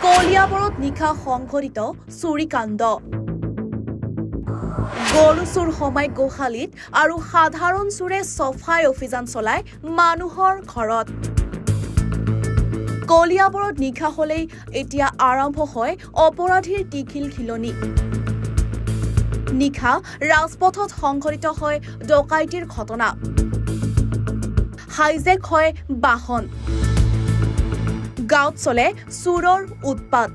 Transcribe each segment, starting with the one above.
কলিয়াবৰত নিশা সংঘটিত চুৰিকাণ্ড গৰু চুৰ সময় গোহালিত আৰু সাধাৰণ চুৰে সফাই অভিযান চলাই মানুহৰ ঘৰত কলিয়াবৰত নিশা হলেই এতিয়া আৰম্ভ হয় অপৰাধীৰ টিখিল খিলনি নিশা ৰাজপথত সংঘটিত হয় ডকাইতিৰ ঘটনা হাইজেক হয় বাহন গাঁৱত চলে চুৰৰ উৎপাত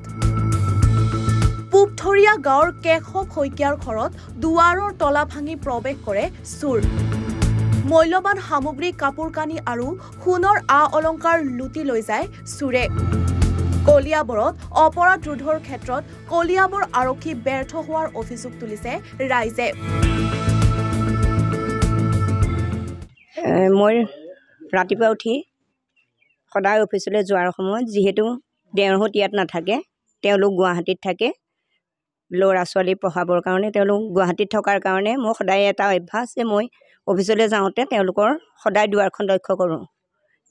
পুপথৰীয়া গাঁৱৰ কেশৱ শইকীয়াৰ ঘৰত দুৱাৰৰ তলা ভাঙি প্ৰৱেশ কৰে চুৰ মূল্যৱান সামগ্ৰী কাপোৰ কানি আৰু সোণৰ অলংকাৰ লুটি লৈ যায় চুৰে কলিয়াবৰত অপৰাধ ৰোধৰ ক্ষেত্ৰত কলিয়াবৰ আৰক্ষী ব্যৰ্থ হোৱাৰ অভিযোগ তুলিছে ৰাইজে মই ৰাতিপুৱা উঠি সদায় অফিচলৈ যোৱাৰ সময়ত যিহেতু দেওৰহত ইয়াত নাথাকে তেওঁলোক গুৱাহাটীত থাকে ল'ৰা ছোৱালী পঢ়াবৰ কাৰণে তেওঁলোক গুৱাহাটীত থকাৰ কাৰণে মই সদায় এটা অভ্যাস যে মই অফিচলৈ যাওঁতে তেওঁলোকৰ সদায় দুৱাৰখন লক্ষ্য কৰোঁ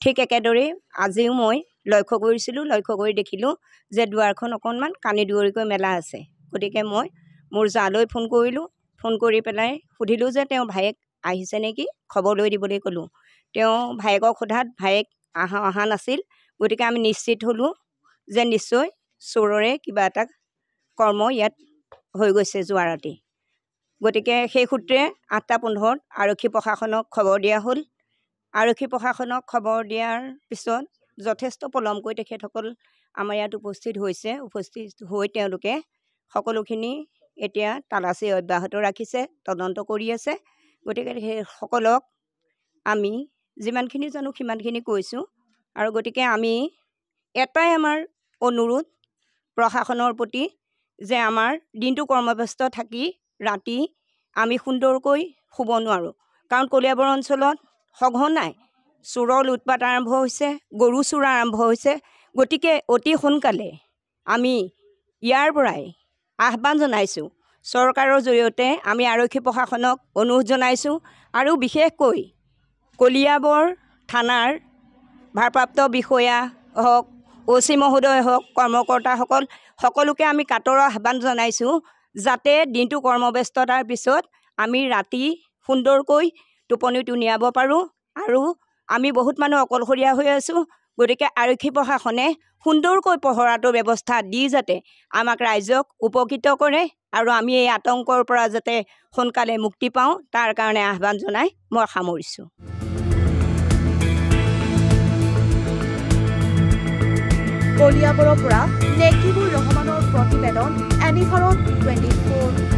ঠিক একেদৰে আজিও মই লক্ষ্য কৰিছিলোঁ লক্ষ্য কৰি দেখিলোঁ যে দুৱাৰখন অকণমান কানি দুৱৰিকৈ মেলা আছে গতিকে মই মোৰ জালৈ ফোন কৰিলোঁ ফোন কৰি পেলাই সুধিলোঁ যে তেওঁ ভায়েক আহিছে নেকি খবৰ লৈ দিবলৈ ক'লোঁ তেওঁ ভায়েকক সোধাত ভায়েক অহা নাছিল গতিকে আমি নিশ্চিত হ'লোঁ যে নিশ্চয় চোৰৰে কিবা এটা কৰ্ম ইয়াত হৈ গৈছে যোৱা ৰাতি গতিকে সেই সূত্ৰে 8:15 আৰক্ষী প্ৰশাসনক খবৰ দিয়া হ'ল আৰক্ষী প্ৰশাসনক খবৰ দিয়াৰ পিছত যথেষ্ট পলমকৈ তেখেতসকল আমাৰ ইয়াত উপস্থিত হৈছে উপস্থিত হৈ তেওঁলোকে সকলোখিনি এতিয়া তালাচী অব্যাহত ৰাখিছে তদন্ত কৰি আছে গতিকে সেইসকলক আমি যিমানখিনি জানো সিমানখিনি কৈছোঁ আৰু গতিকে আমি এটাই আমাৰ অনুৰোধ প্ৰশাসনৰ প্ৰতি যে আমাৰ দিনটো কৰ্মব্যস্ত থাকি ৰাতি আমি সুন্দৰকৈ শুব নোৱাৰোঁ কাৰণ কলিয়াবৰ অঞ্চলত সঘনাই চোৰৰ উৎপাত আৰম্ভ হৈছে গৰু চোৰ আৰম্ভ হৈছে গতিকে অতি সোনকালে আমি ইয়াৰ পৰাই আহ্বান জনাইছোঁ চৰকাৰৰ জৰিয়তে আমি আৰক্ষী প্ৰশাসনক অনুৰোধ জনাইছোঁ আৰু বিশেষকৈ কলিয়াবৰ থানাৰ ভাৰপ্ৰাপ্ত বিষয়া হওক অচি মহোদয় হওক কৰ্মকৰ্তাসকল সকলোকে আমি কাটৰ আহ্বান জনাইছোঁ যাতে দিনটো কৰ্মব্যস্ততাৰ পিছত আমি ৰাতি সুন্দৰকৈ টোপনিটো নিয়াব পাৰোঁ আৰু আমি বহুত মানুহ অকলশৰীয়া হৈ আছোঁ গতিকে আৰক্ষী প্ৰশাসনে সুন্দৰকৈ পহৰাটোৰ ব্যৱস্থা দি যাতে আমাক ৰাইজক উপকৃত কৰে আৰু আমি এই আতংকৰ পৰা যাতে সোনকালে মুক্তি পাওঁ তাৰ কাৰণে আহ্বান জনাই মই সামৰিছোঁ কলিয়াবৰৰ পৰা নেকিবুৰ ৰহমানৰ প্ৰতিবেদন এনিভাৰত 24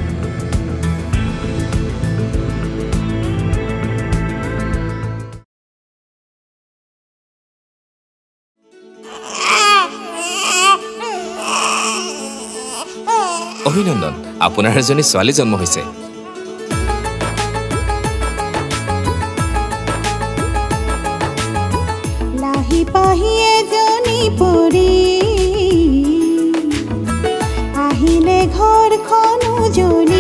অভিনন্দন আপোনাৰ এজনী ছোৱালী জন্ম হৈছে লাহি পাহি এজনী পৰি আহিলে ঘৰখন উজলি